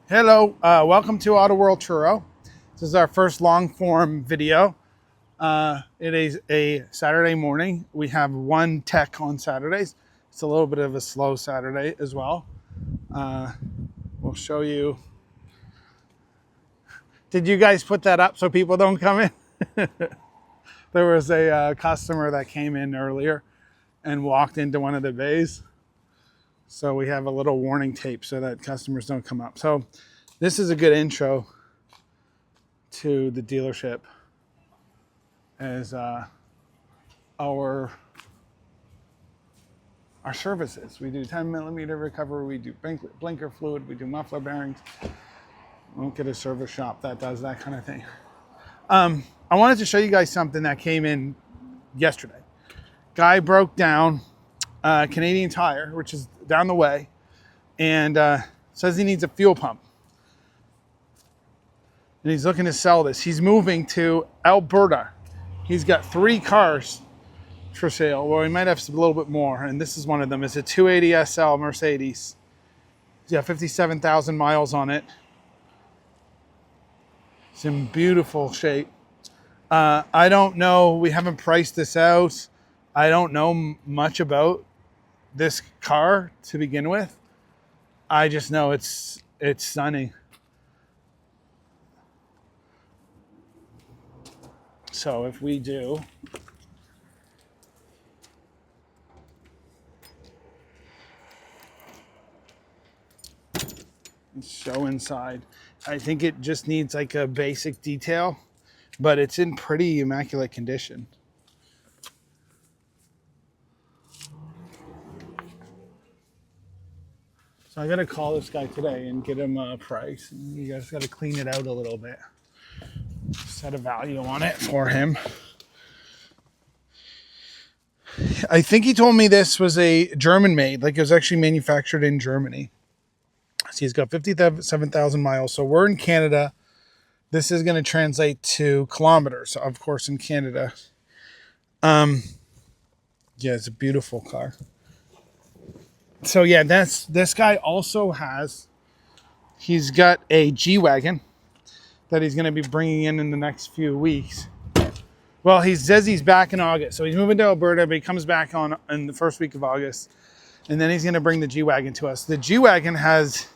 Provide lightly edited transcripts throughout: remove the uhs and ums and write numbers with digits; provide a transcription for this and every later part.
Hello, welcome to Autoworld Truro. This is our first long form video. It is a Saturday morning. We have one tech on Saturdays. It's a little bit of a slow Saturday as well. We'll show you. Did you guys put that up so people don't come in? There was a customer that came in earlier and walked into one of the bays. So we have a little warning tape so that customers don't come up. So this is a good intro to the dealership as our services. We do 10mm recovery, we do blinker fluid, we do muffler bearings. We won't get a service shop that does that kind of thing. I wanted to show you guys something that came in yesterday. Guy broke down Canadian Tire, which is down the way, and says he needs a fuel pump. And he's looking to sell this. He's moving to Alberta. He's got 3 cars for sale. Well, he might have a little bit more, and this is one of them. It's a 280 SL Mercedes. He's got 57,000 miles on it. It's in beautiful shape. I don't know. We haven't priced this out. I don't know much about this car to begin with. I just know it's stunning. So if we do show inside, I think it just needs like a basic detail, but it's in pretty immaculate condition. So I gotta call this guy today and get him a price. You guys gotta clean it out a little bit. Set a value on it for him. I think he told me this was a German made, like it was actually manufactured in Germany. So he's got 57,000 miles. So we're in Canada. This is going to translate to kilometers, of course, in Canada. Yeah, it's a beautiful car. So yeah, this guy also he's got a G-Wagon that he's going to be bringing in the next few weeks. Well, he says he's back in August. So he's moving to Alberta, but he comes back in the first week of August. And then he's going to bring the G-Wagon to us. The G-Wagon has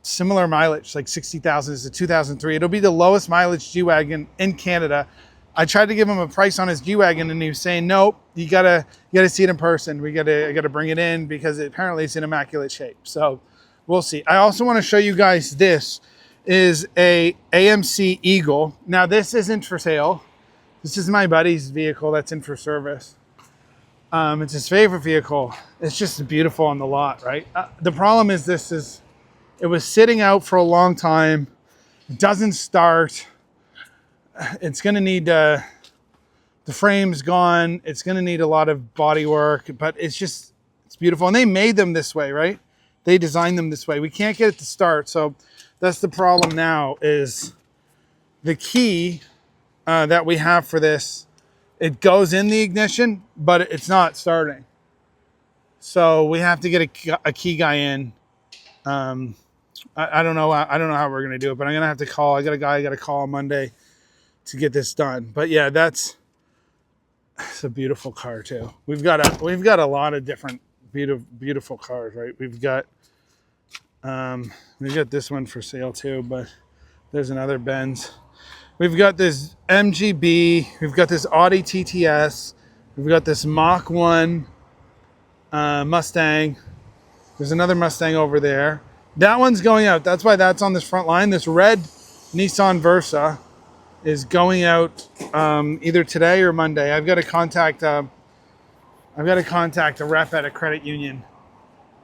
similar mileage, like 60,000. It's a 2003. It'll be the lowest mileage G-Wagon in Canada. I tried to give him a price on his G-Wagon, and he was saying, nope, you gotta see it in person. I gotta bring it in because apparently it's in immaculate shape. So we'll see. I also want to show you guys this is a AMC Eagle. Now this isn't for sale. This is my buddy's vehicle that's in for service. It's his favorite vehicle. It's just beautiful on the lot, right? The problem is it was sitting out for a long time. It doesn't start. It's gonna need, the frame's gone. It's gonna need a lot of body work, but it's beautiful. And they made them this way, right? They designed them this way. We can't get it to start. So that's the problem now is the key that we have for this. It goes in the ignition, but it's not starting. So we have to get a key guy in. I don't know how we're going to do it, but I'm going to have to call. I got a guy I got to call on Monday to get this done. But yeah, it's a beautiful car too. We've got a lot of different beautiful cars, right? We've got this one for sale too, but there's another Benz. We've got this MGB. We've got this Audi TTS. We've got this Mach 1 Mustang. There's another Mustang over there. That one's going out. That's why that's on this front line. This red Nissan Versa is going out either today or Monday. I've got to contact a rep at a credit union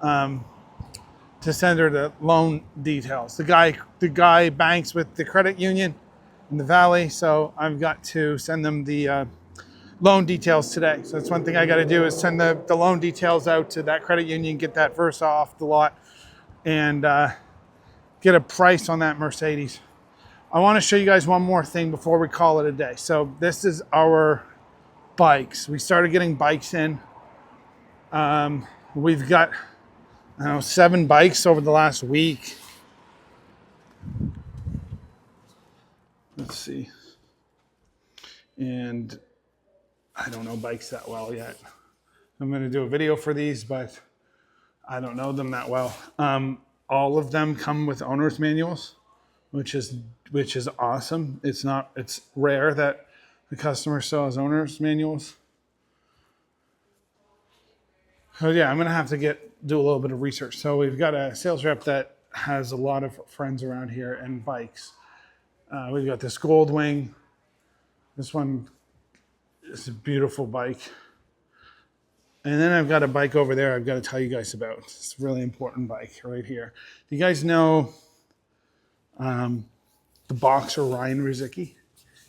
to send her the loan details. The guy banks with the credit union in the valley, so I've got to send them the loan details today. So that's one thing I got to do is send the loan details out to that credit union, get that Versa off the lot, and get a price on that Mercedes. I want to show you guys one more thing before we call it a day. So this is our bikes. We started getting bikes in. We've got 7 bikes over the last week. Let's see. And I don't know bikes that well yet. I'm going to do a video for these, but I don't know them that well. All of them come with owner's manuals, which is awesome. It's rare that the customer still has owner's manuals. So yeah, I'm gonna have to do a little bit of research. So we've got a sales rep that has a lot of friends around here and bikes. We've got this Goldwing. This one is a beautiful bike. And then I've got a bike over there I've got to tell you guys about. It's a really important bike right here. Do you guys know the boxer Ryan Rizicki?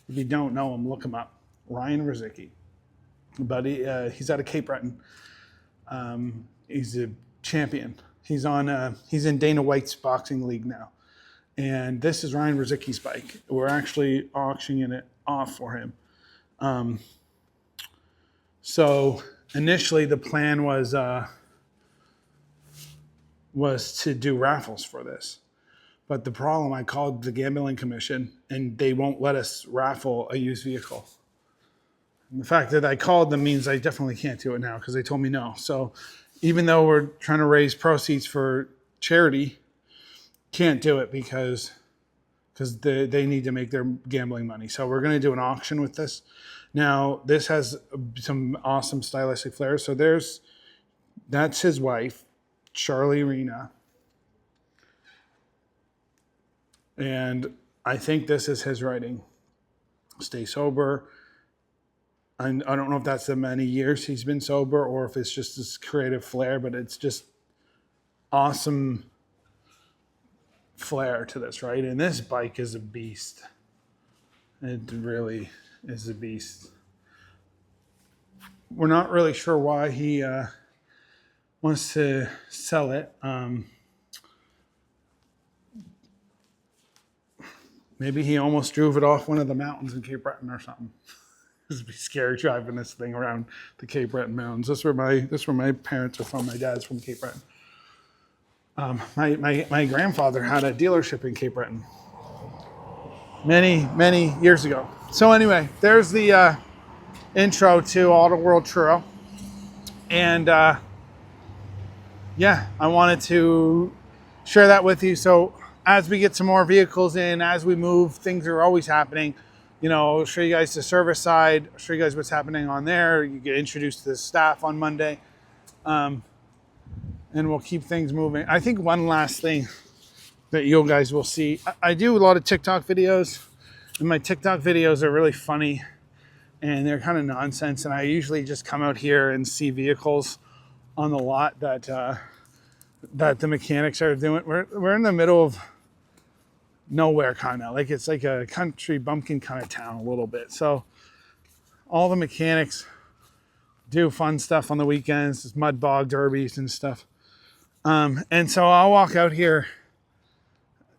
If you don't know him, look him up. Ryan Rizicki. But he's out of Cape Breton. He's a champion. He's in Dana White's boxing league now. And this is Ryan Rizicki's bike. We're actually auctioning it off for him. So initially the plan was to do raffles for this. But the problem, I called the gambling commission and they won't let us raffle a used vehicle. And the fact that I called them means I definitely can't do it now because they told me no. So even though we're trying to raise proceeds for charity, can't do it because they need to make their gambling money. So we're going to do an auction with this. Now, this has some awesome stylistic flares. So that's his wife, Charlie Rena. And I think this is his writing. Stay sober. I don't know if that's the many years he's been sober or if it's just this creative flair, but it's just awesome flair to this, right? And this bike is a beast. It really is a beast. We're not really sure why he wants to sell it. Maybe he almost drove it off one of the mountains in Cape Breton or something. It'd be scary driving this thing around the Cape Breton Mountains. That's where my parents are from. My dad's from Cape Breton. My grandfather had a dealership in Cape Breton many years ago. So anyway, there's the intro to Autoworld Truro, and yeah, I wanted to share that with you. So as we get some more vehicles in, as we move, things are always happening. I'll show you guys the service side, show you guys what's happening on there. You get introduced to the staff on Monday. And we'll keep things moving. I think one last thing that you guys will see, I do a lot of TikTok videos, and my TikTok videos are really funny, and they're kind of nonsense. And I usually just come out here and see vehicles on the lot that the mechanics are doing. We're in the middle of nowhere, kind of like it's like a country bumpkin kind of town a little bit. So all the mechanics do fun stuff on the weekends, mud bog derbies and stuff. And so I'll walk out here,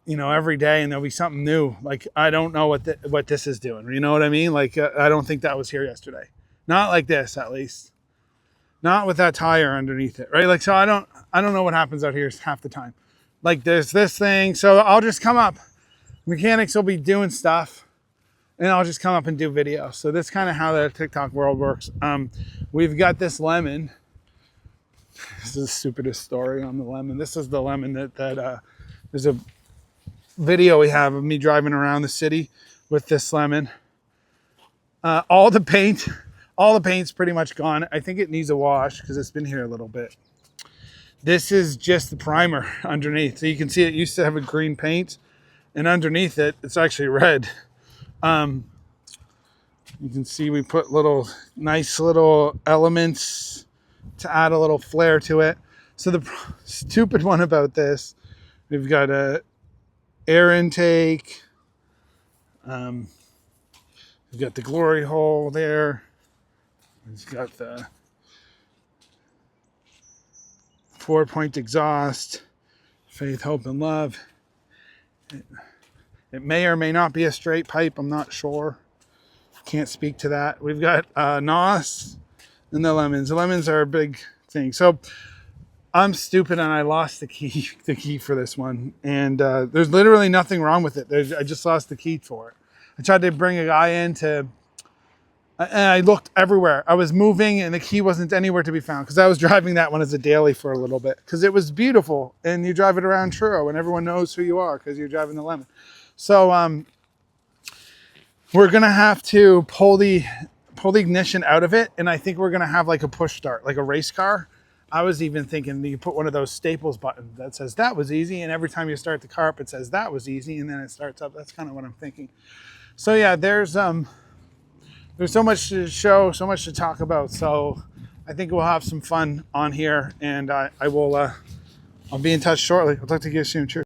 every day, and there'll be something new. Like, I don't know what this is doing. You know what I mean? Like, I don't think that was here yesterday. Not like this, at least. Not with that tire underneath it, right? Like, so I don't know what happens out here half the time. Like, there's this thing. So I'll just come up. Mechanics will be doing stuff, and I'll just come up and do videos. So that's kind of how the TikTok world works. We've got this lemon. This is the stupidest story on the lemon. This is the lemon that there's a video we have of me driving around the city with this lemon. All the paint's pretty much gone. I think it needs a wash because it's been here a little bit. This is just the primer underneath. So you can see it used to have a green paint, and underneath it, it's actually red. You can see we put nice little elements to add a little flair to it. So the stupid one about this, we've got a air intake. We've got the glory hole there. It's got the 4-point exhaust, faith, hope, and love. It may or may not be a straight pipe. I'm not sure. Can't speak to that. We've got NOS and the lemons. The lemons are a big thing. So I'm stupid and I lost the key for this one. And there's literally nothing wrong with it. I just lost the key for it. I tried to bring a guy in to, and I looked everywhere. I was moving and the key wasn't anywhere to be found because I was driving that one as a daily for a little bit because it was beautiful, and you drive it around Truro and everyone knows who you are because you're driving the Lemon. So we're gonna have to pull the ignition out of it, and I think we're gonna have like a push start, like a race car. I was even thinking you put one of those Staples buttons that says that was easy, and every time you start the car up, it says that was easy, and then it starts up. That's kind of what I'm thinking. So yeah, there's so much to show, so much to talk about. So I think we'll have some fun on here, and I'll be in touch shortly. I'll talk to you soon. Cheers.